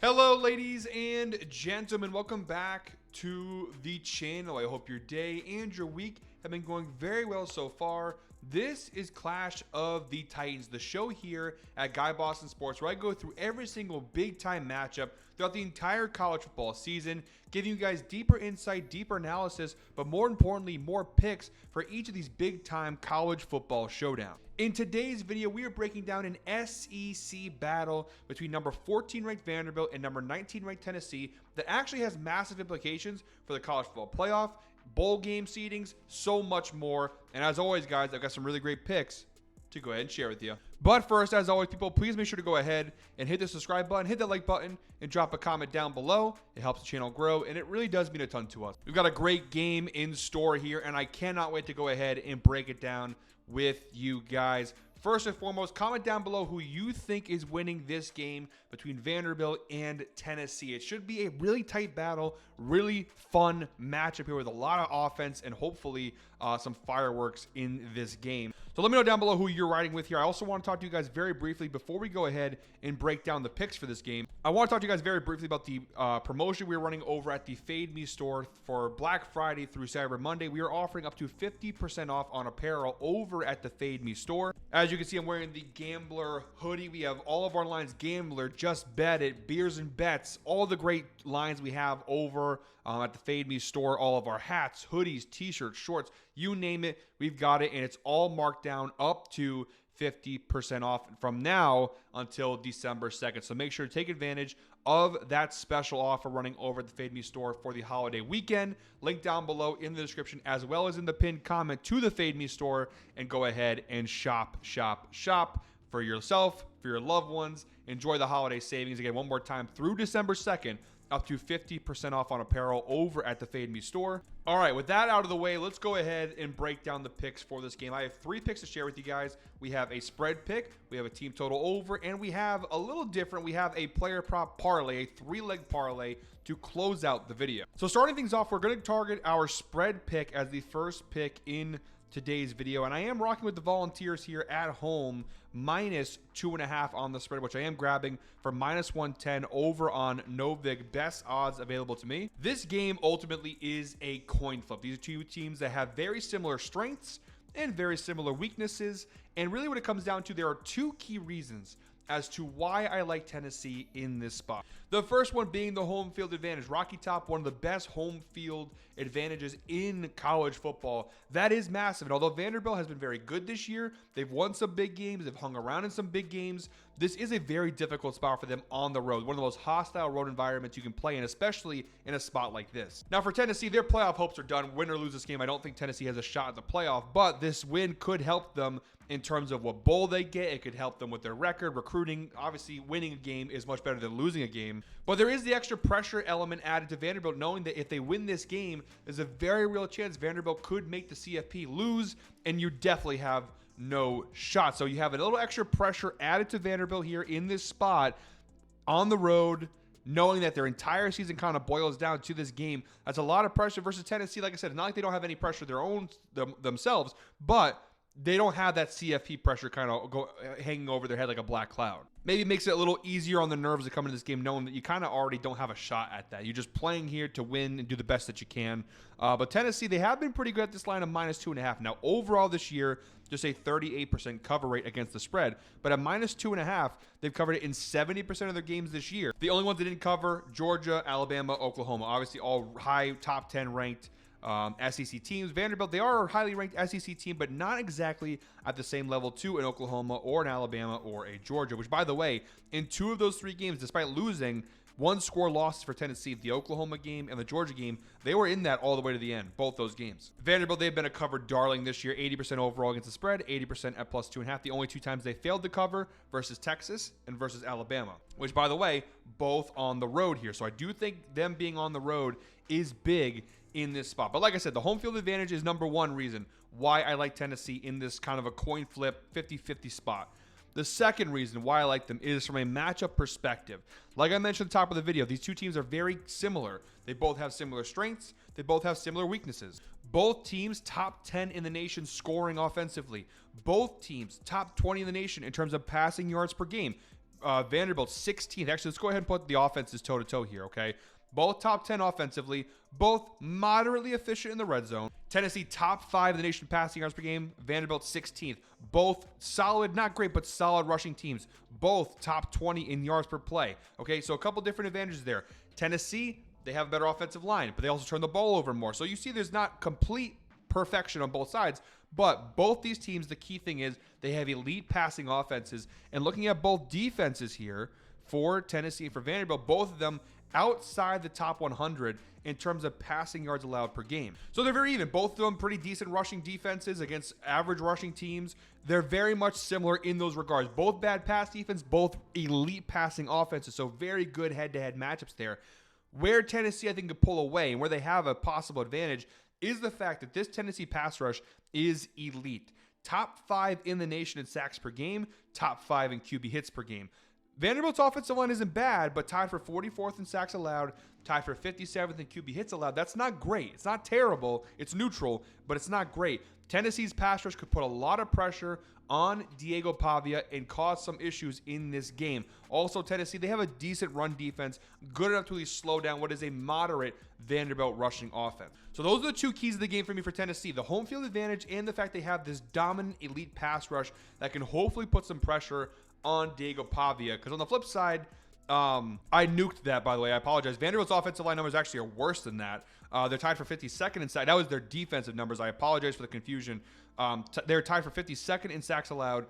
Hello, ladies and gentlemen. Welcome back to the channel. I hope your day and your week have been going very well so far. This is Clash of the Titans, the show here at Guy Boston Sports, where I go through every single big-time matchup throughout the entire college football season, giving you guys deeper insight, deeper analysis, but more importantly, more picks for each of these big-time college football showdowns. In today's video, we are breaking down an SEC battle between number 14 ranked Vanderbilt and number 19 ranked Tennessee that actually has massive implications for the college football playoff, bowl game seedings, so much more. And as always, guys, I've got some really great picks to go ahead and share with you. But first, as always, people, please make sure to go ahead and hit the subscribe button, hit that like button, and drop a comment down below. It helps the channel grow, and it really does mean a ton to us. We've got a great game in store here, and I cannot wait to go ahead and break it down with you guys. First and foremost, comment down below who you think is winning this game between Vanderbilt and Tennessee. It should be a really tight battle, really fun matchup here with a lot of offense and hopefully some fireworks in this game. So let me know down below who you're riding with here. I also want to talk to you guys very briefly before we go ahead and break down the picks for this game. I want to talk to you guys very briefly about the promotion we're running over at the Fade Me store for Black Friday through Cyber Monday. We are offering up to 50% off on apparel over at the Fade Me store. As you can see, I'm wearing the Gambler hoodie. We have all of our lines: Gambler, Just Bet It, Beers and Bets, all the great lines we have over at the Fade Me store. All of our hats, hoodies, t-shirts, shorts, you name it, we've got it, and it's all marked down up to 50% off from now until December 2nd. So make sure to take advantage of that special offer running over at the Fade Me store for the holiday weekend. Link down below in the description as well as in the pinned comment to the Fade Me store, and go ahead and shop for yourself, for your loved ones. Enjoy the holiday savings. Again, one more time, through December 2nd, up to 50% off on apparel over at the Fade Me store. All right, with that out of the way, let's go ahead and break down the picks for this game. I have 3 picks to share with you guys. We have a spread pick, we have a team total over, and we have a little different. We have a player prop parlay, a 3-leg parlay to close out the video. So starting things off, we're going to target our spread pick as the first pick in today's video, and I am rocking with the Volunteers here at home, -2.5 on the spread, which I am grabbing for -110 over on Novig, best odds available to me. This game ultimately is a coin flip. These are two teams that have very similar strengths and very similar weaknesses, and really what it comes down to, there are 2 key reasons as to why I like Tennessee in this spot. The first one being the home field advantage. Rocky Top, one of the best home field advantages in college football. That is massive. And although Vanderbilt has been very good this year, they've won some big games, they've hung around in some big games, this is a very difficult spot for them on the road. One of the most hostile road environments you can play in, especially in a spot like this. Now for Tennessee, their playoff hopes are done. Win or lose this game, I don't think Tennessee has a shot at the playoff, but this win could help them in terms of what bowl they get. It could help them with their record, recruiting. Obviously, winning a game is much better than losing a game. But there is the extra pressure element added to Vanderbilt, knowing that if they win this game, there's a very real chance Vanderbilt could make the CFP lose, and you definitely have no shot. So you have a little extra pressure added to Vanderbilt here in this spot on the road, knowing that their entire season kind of boils down to this game. That's a lot of pressure versus Tennessee. Like I said, it's not like they don't have any pressure themselves, but they don't have that CFP pressure kind of hanging over their head like a black cloud. Maybe it makes it a little easier on the nerves to come into this game knowing that you kind of already don't have a shot at that. You're just playing here to win and do the best that you can. But Tennessee, they have been pretty good at this line of -2.5. Now, overall this year, just a 38% cover rate against the spread. But at -2.5, they've covered it in 70% of their games this year. The only ones they didn't cover, Georgia, Alabama, Oklahoma. Obviously, all high top 10 ranked SEC teams. Vanderbilt, they are a highly ranked SEC team, but not exactly at the same level to an Oklahoma or an Alabama or a Georgia, which, by the way, in 2 of those 3 games, despite losing, 1-score losses for Tennessee, the Oklahoma game and the Georgia game, they were in that all the way to the end, both those games. Vanderbilt, they've been a covered darling this year, 80% overall against the spread, 80% at +2.5. The only 2 times they failed to cover versus Texas and versus Alabama, which, by the way, both on the road here. So I do think them being on the road is big in this spot. But like I said, the home field advantage is number 1 reason why I like Tennessee in this kind of a coin flip 50-50 spot. The second reason why I like them is from a matchup perspective. Like I mentioned at the top of the video, these 2 teams are very similar. They both have similar strengths. They both have similar weaknesses. Both teams top 10 in the nation scoring offensively. Both teams top 20 in the nation in terms of passing yards per game. Vanderbilt 16th. Actually, let's go ahead and put the offenses toe-to-toe here, okay? Both top 10 offensively, both moderately efficient in the red zone. Tennessee top 5 in the nation passing yards per game. Vanderbilt 16th. Both solid, not great, but solid rushing teams. Both top 20 in yards per play. Okay, so a couple different advantages there. Tennessee, they have a better offensive line, but they also turn the ball over more. So you see there's not complete perfection on both sides, but both these teams, the key thing is they have elite passing offenses. And looking at both defenses here for Tennessee and for Vanderbilt, both of them outside the top 100 in terms of passing yards allowed per game. So they're very even. Both of them pretty decent rushing defenses against average rushing teams. They're very much similar in those regards. Both bad pass defense, both elite passing offenses. So very good head-to-head matchups there. Where Tennessee, I think, could pull away and where they have a possible advantage is the fact that this Tennessee pass rush is elite. Top 5 in the nation in sacks per game, top 5 in QB hits per game. Vanderbilt's offensive line isn't bad, but tied for 44th in sacks allowed, tied for 57th in QB hits allowed. That's not great. It's not terrible. It's neutral, but it's not great. Tennessee's pass rush could put a lot of pressure on Diego Pavia and cause some issues in this game. Also, Tennessee, they have a decent run defense, good enough to really slow down what is a moderate Vanderbilt rushing offense. So those are the two keys of the game for me for Tennessee. The home field advantage and the fact they have this dominant elite pass rush that can hopefully put some pressure on Diego Pavia. Because on the flip side, I nuked that, by the way. I apologize. Vanderbilt's offensive line numbers actually are worse than that. They're tied for 52nd in sacks. That was their defensive numbers. I apologize for the confusion. They're tied for 52nd in sacks allowed,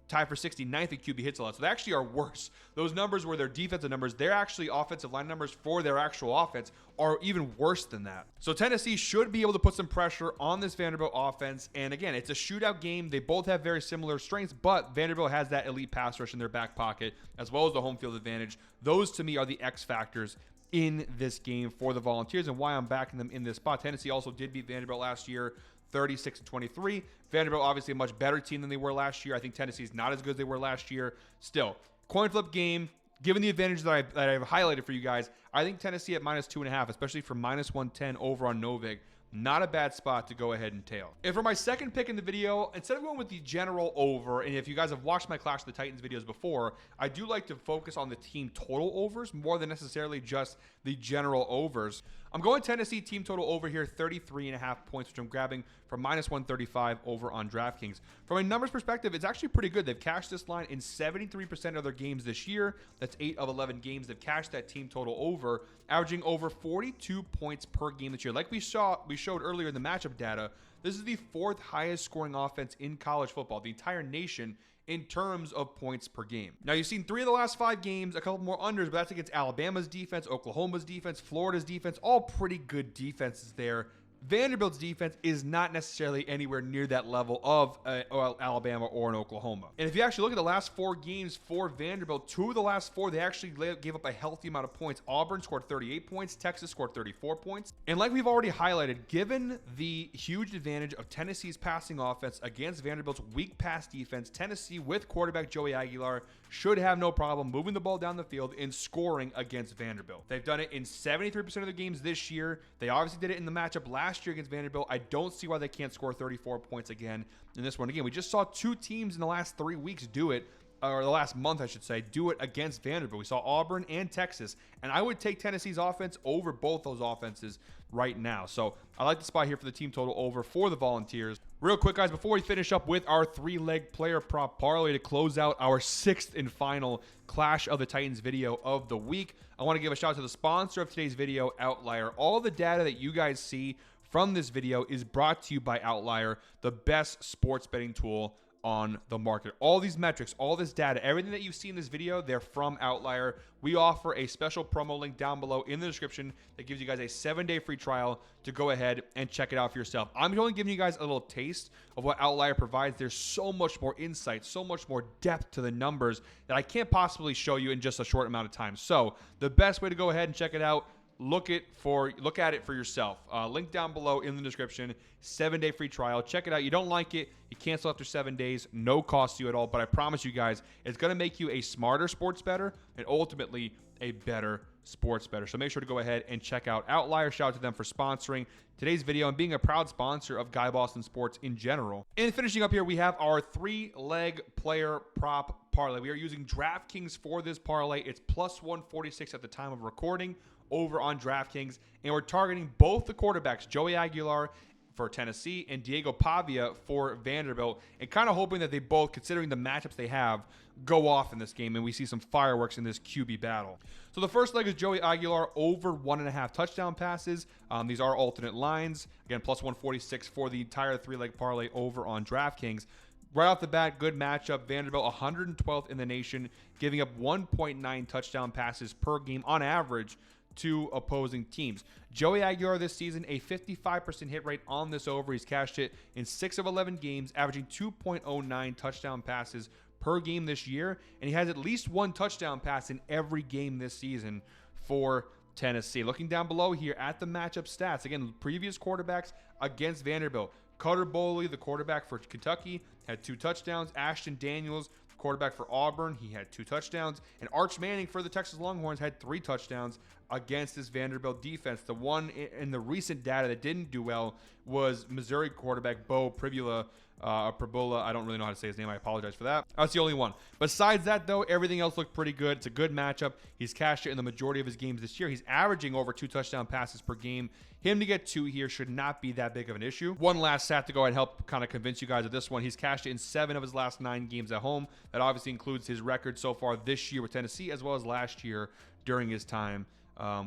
tied for 69th in QB hits allowed. So they actually are worse. Those numbers were their defensive numbers. Their actually offensive line numbers for their actual offense are even worse than that. So Tennessee should be able to put some pressure on this Vanderbilt offense. And again, it's a shootout game. They both have very similar strengths, but Vanderbilt has that elite pass rush in their back pocket, as well as the home field advantage. Those, to me, are the X factors in this game for the Volunteers and why I'm backing them in this spot. Tennessee also did beat Vanderbilt last year, 36-23. Vanderbilt, obviously a much better team than they were last year. I think Tennessee's not as good as they were last year. Still, coin flip game. Given the advantage that I've highlighted for you guys, I think Tennessee at -2.5, especially for -110 over on Novig. Not a bad spot to go ahead and tail. And for my second pick in the video, instead of going with the general over, and if you guys have watched my Clash of the Titans videos before, I do like to focus on the team total overs more than necessarily just the general overs. I'm going Tennessee team total over here, 33.5 points, which I'm grabbing for -135 over on DraftKings. From a numbers perspective, it's actually pretty good. They've cashed this line in 73% of their games this year. That's 8 of 11 games. They've cashed that team total over, averaging over 42 points per game this year. Like we showed earlier in the matchup data, this is the 4th highest scoring offense in college football, the entire nation, in terms of points per game. Now, you've seen 3 of the last 5 games, a couple more unders, but that's against Alabama's defense, Oklahoma's defense, Florida's defense, all pretty good defenses there. Vanderbilt's defense is not necessarily anywhere near that level of Alabama or an Oklahoma. And if you actually look at the last 4 games for Vanderbilt, 2 of the last 4, they actually gave up a healthy amount of points. Auburn scored 38 points. Texas scored 34 points. And like we've already highlighted, given the huge advantage of Tennessee's passing offense against Vanderbilt's weak pass defense, Tennessee with quarterback Joey Aguilar should have no problem moving the ball down the field and scoring against Vanderbilt. They've done it in 73% of the games this year. They obviously did it in the matchup last year against Vanderbilt. I don't see why they can't score 34 points again in this one. Again, we just saw 2 teams in the last 3 weeks do it, or the last month, I should say, do it against Vanderbilt. We saw Auburn and Texas, and I would take Tennessee's offense over both those offenses right now. So I like the spot here for the team total over for the Volunteers. Real quick, guys, before we finish up with our 3-leg player prop parlay to close out our 6th and final Clash of the Titans video of the week, I want to give a shout out to the sponsor of today's video, Outlier. All the data that you guys see from this video is brought to you by Outlier, the best sports betting tool on the market. All these metrics, all this data, everything that you see in this video, they're from Outlier. We offer a special promo link down below in the description that gives you guys a 7-day free trial to go ahead and check it out for yourself. I'm only giving you guys a little taste of what Outlier provides. There's so much more insight, so much more depth to the numbers that I can't possibly show you in just a short amount of time. So the best way to go ahead and check it out, look at it for yourself. Link down below in the description. 7-day free trial. Check it out. You don't like it, you cancel after 7 days. No cost to you at all. But I promise you guys, it's going to make you a smarter sports bettor and ultimately a better sports better. So make sure to go ahead and check out Outlier. Shout out to them for sponsoring today's video and being a proud sponsor of Guy Boston Sports in general. And finishing up here, we have our 3-leg player prop parlay. We are using DraftKings for this parlay. It's plus 146 at the time of recording over on DraftKings. And we're targeting both the quarterbacks, Joey Aguilar for Tennessee and Diego Pavia for Vanderbilt, and kind of hoping that they both, considering the matchups they have, go off in this game and we see some fireworks in this QB battle. So the first leg is Joey Aguilar over 1.5 touchdown passes. These are alternate lines. Again, plus 146 for the entire 3-leg parlay over on DraftKings. Right off the bat, good matchup. Vanderbilt 112th in the nation, giving up 1.9 touchdown passes per game on average to opposing teams. Joey Aguilar this season, a 55% hit rate on this over. He's cashed it in 6 of 11 games, averaging 2.09 touchdown passes per game this year, and he has at least 1 touchdown pass in every game this season for Tennessee. Looking down below here at the matchup stats, again, previous quarterbacks against Vanderbilt. Cutter Boley, the quarterback for Kentucky, had 2 touchdowns. Ashton Daniels, quarterback for Auburn, he had 2 touchdowns. And Arch Manning for the Texas Longhorns had 3 touchdowns against this Vanderbilt defense. The one in the recent data that didn't do well was Missouri quarterback Bo Pribula. I don't really know how to say his name. I apologize for that. That's the only one. Besides that, though, everything else looked pretty good. It's a good matchup. He's cashed it in the majority of his games this year. He's averaging over 2 touchdown passes per game. Him to get 2 here should not be that big of an issue. One last stat to go ahead and help kind of convince you guys of this one. He's cashed it in 7 of his last 9 games at home. That obviously includes his record so far this year with Tennessee, as well as last year during his time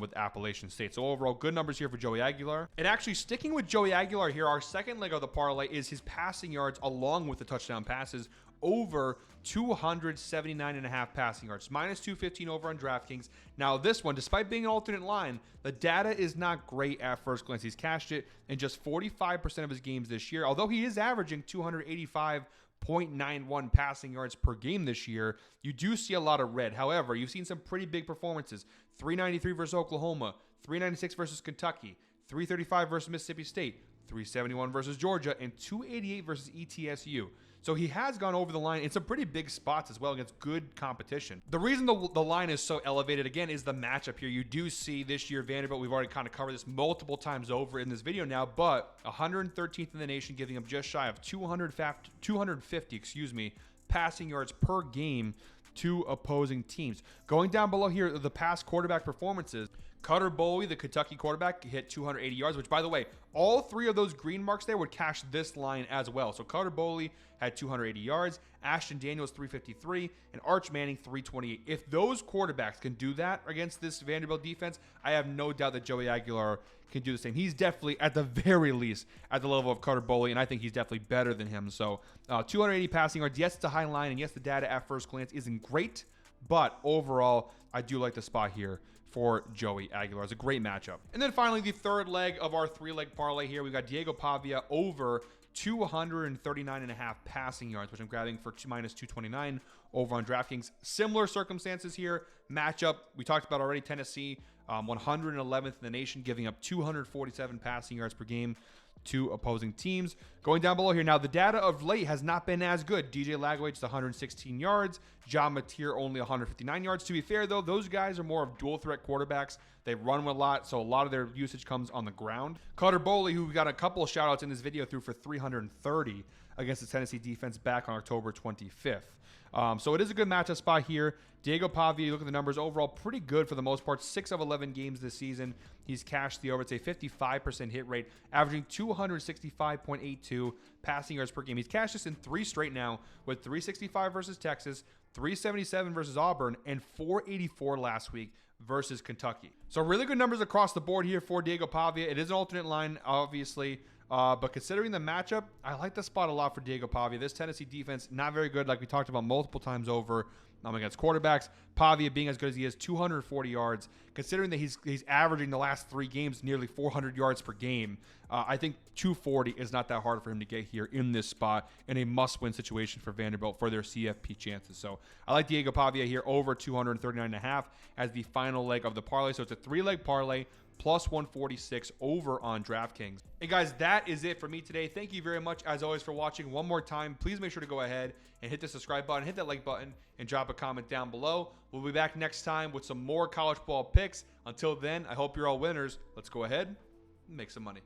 with Appalachian State. So overall, good numbers here for Joey Aguilar. And actually, sticking with Joey Aguilar here, our second leg of the parlay is his passing yards along with the touchdown passes over 279.5 passing yards. Minus 215 over on DraftKings. Now this one, despite being an alternate line, the data is not great at first glance. He's cashed it in just 45% of his games this year, although he is averaging 285.91 passing yards per game this year. You do see a lot of red. However, you've seen some pretty big performances. 393 versus Oklahoma, 396 versus Kentucky, 335 versus Mississippi State, 371 versus Georgia, and 288 versus ETSU. So he has gone over the line in some pretty big spots as well against good competition. The reason the line is so elevated, again, is the matchup here. You do see this year Vanderbilt, we've already kind of covered this multiple times over in this video now, but 113th in the nation, giving up just shy of 250 passing yards per game to opposing teams. Going down below here, the past quarterback performances. Cutter Boley, the Kentucky quarterback, hit 280 yards, which, by the way, all 3 of those green marks there would cash this line as well. So Cutter Boley had 280 yards, Ashton Daniels 353, and Arch Manning 328. If those quarterbacks can do that against this Vanderbilt defense, I have no doubt that Joey Aguilar can do the same. He's definitely, at the very least, at the level of Cutter Boley, and I think he's definitely better than him. So 280 passing yards. Yes, it's a high line, and yes, the data at first glance isn't great, but overall, I do like the spot here for Joey Aguilar. It's a great matchup. And then finally, the third leg of our 3-leg parlay here. We've got Diego Pavia over 239.5 passing yards, which I'm grabbing for minus 229 over on DraftKings. Similar circumstances here. Matchup, we talked about already, Tennessee, 111th in the nation, giving up 247 passing yards per game to opposing teams. Going down below here, now the data of late has not been as good. DJ Lagwaite's 116 yards, John Mateer only 159 yards. To be fair, though, those guys are more of dual threat quarterbacks. They run a lot, so a lot of their usage comes on the ground. Cutter Boley, who we got a couple of shout outs in this video, threw for 330 against the Tennessee defense back on October 25th. So it is a good matchup spot here. Diego Pavia, you look at the numbers, overall pretty good for the most part. 6 of 11 games this season, he's cashed the over. It's a 55% hit rate, averaging 265.82 passing yards per game. He's cashed this in 3 straight now, with 365 versus Texas, 377 versus Auburn, and 484 last week versus Kentucky. So really good numbers across the board here for Diego Pavia. It is an alternate line, obviously. But considering the matchup, I like the spot a lot for Diego Pavia. This Tennessee defense, not very good, like we talked about multiple times over against quarterbacks. Pavia being as good as he is, 240 yards. Considering that he's averaging the last 3 games nearly 400 yards per game, I think 240 is not that hard for him to get here in this spot in a must-win situation for Vanderbilt for their CFP chances. So I like Diego Pavia here over 239.5 as the final leg of the parlay. So it's a 3-leg parlay, plus 146 over on DraftKings. And guys, that is it for me today. Thank you very much, as always, for watching. One more time, please make sure to go ahead and hit the subscribe button, hit that like button, and drop a comment down below. We'll be back next time with some more college ball picks. Until then, I hope you're all winners. Let's go ahead and make some money.